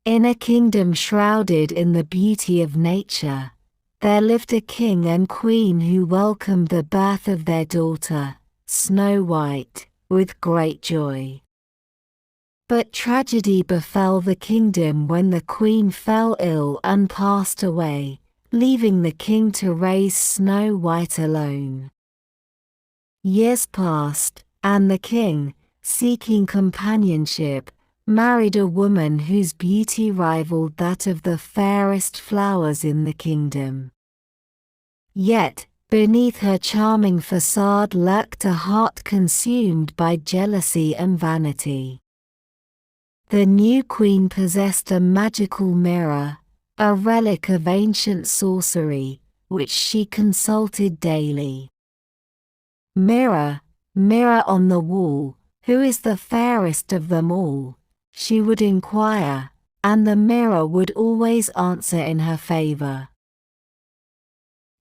In a kingdom shrouded in the beauty of nature, there lived a king and queen who welcomed the birth of their daughter, Snow White, with great joy. But tragedy befell the kingdom when the queen fell ill and passed away, leaving the king to raise Snow White alone. Years passed, and the king, seeking companionship, married a woman whose beauty rivaled that of the fairest flowers in the kingdom. Yet, beneath her charming facade lurked a heart consumed by jealousy and vanity. The new queen possessed a magical mirror, a relic of ancient sorcery, which she consulted daily. "Mirror, mirror on the wall, who is the fairest of them all?" she would inquire, and the mirror would always answer in her favor.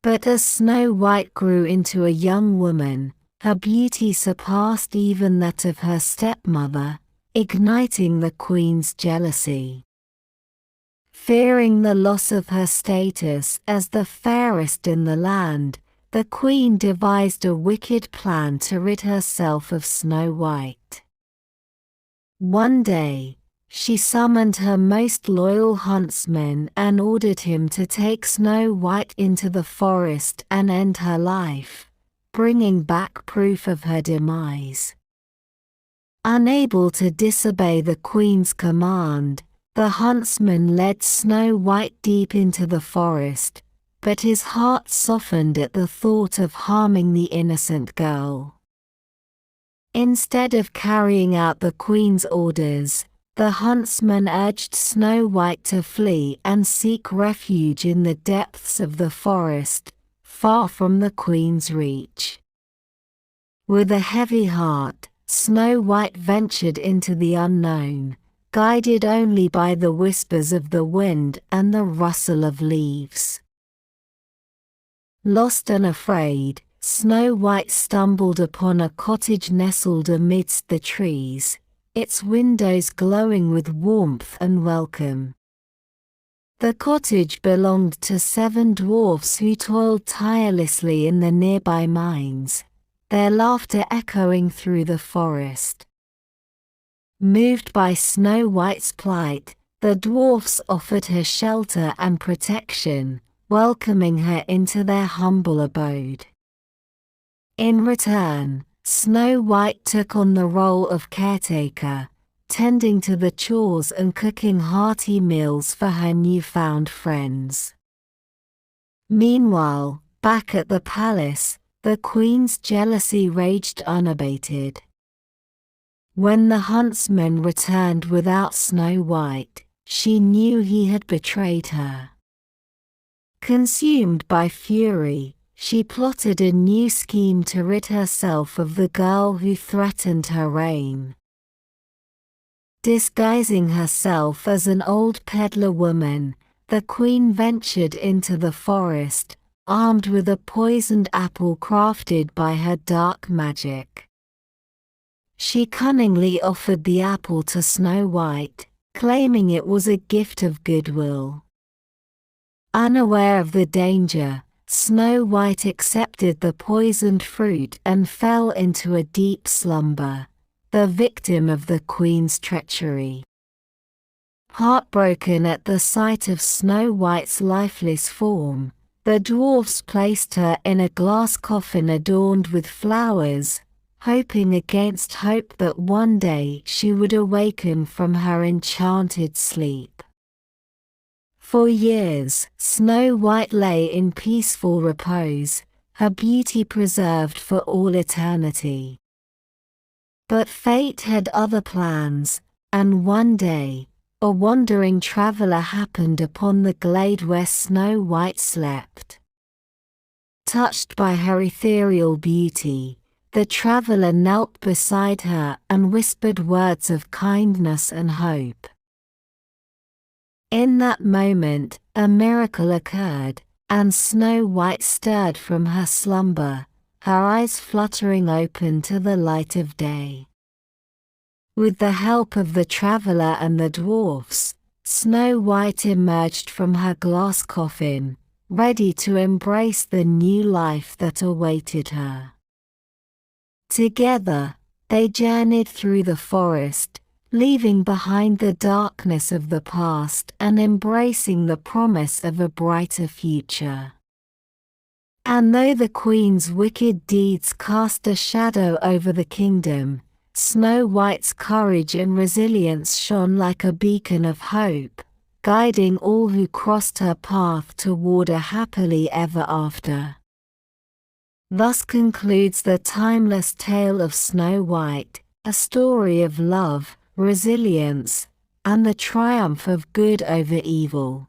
But as Snow White grew into a young woman, her beauty surpassed even that of her stepmother, igniting the queen's jealousy. Fearing the loss of her status as the fairest in the land, the queen devised a wicked plan to rid herself of Snow White. One day, she summoned her most loyal huntsman and ordered him to take Snow White into the forest and end her life, bringing back proof of her demise. Unable to disobey the queen's command, the huntsman led Snow White deep into the forest, but his heart softened at the thought of harming the innocent girl. Instead of carrying out the queen's orders, the huntsman urged Snow White to flee and seek refuge in the depths of the forest, far from the queen's reach. With a heavy heart, Snow White ventured into the unknown, guided only by the whispers of the wind and the rustle of leaves. Lost and afraid, Snow White stumbled upon a cottage nestled amidst the trees, its windows glowing with warmth and welcome. The cottage belonged to 7 dwarfs who toiled tirelessly in the nearby mines, their laughter echoing through the forest. Moved by Snow White's plight, the dwarfs offered her shelter and protection, welcoming her into their humble abode. In return, Snow White took on the role of caretaker, tending to the chores and cooking hearty meals for her newfound friends. Meanwhile, back at the palace, the queen's jealousy raged unabated. When the huntsman returned without Snow White, she knew he had betrayed her. Consumed by fury, she plotted a new scheme to rid herself of the girl who threatened her reign. Disguising herself as an old peddler woman, the queen ventured into the forest, armed with a poisoned apple crafted by her dark magic. She cunningly offered the apple to Snow White, claiming it was a gift of goodwill. Unaware of the danger, Snow White accepted the poisoned fruit and fell into a deep slumber, the victim of the queen's treachery. Heartbroken at the sight of Snow White's lifeless form, the dwarfs placed her in a glass coffin adorned with flowers, hoping against hope that one day she would awaken from her enchanted sleep. For years, Snow White lay in peaceful repose, her beauty preserved for all eternity. But fate had other plans, and one day, a wandering traveler happened upon the glade where Snow White slept. Touched by her ethereal beauty, the traveler knelt beside her and whispered words of kindness and hope. In that moment, a miracle occurred, and Snow White stirred from her slumber, her eyes fluttering open to the light of day. With the help of the traveler and the dwarfs, Snow White emerged from her glass coffin, ready to embrace the new life that awaited her. Together, they journeyed through the forest, leaving behind the darkness of the past and embracing the promise of a brighter future. And though the queen's wicked deeds cast a shadow over the kingdom, Snow White's courage and resilience shone like a beacon of hope, guiding all who crossed her path toward a happily ever after. Thus concludes the timeless tale of Snow White, a story of love, resilience, and the triumph of good over evil.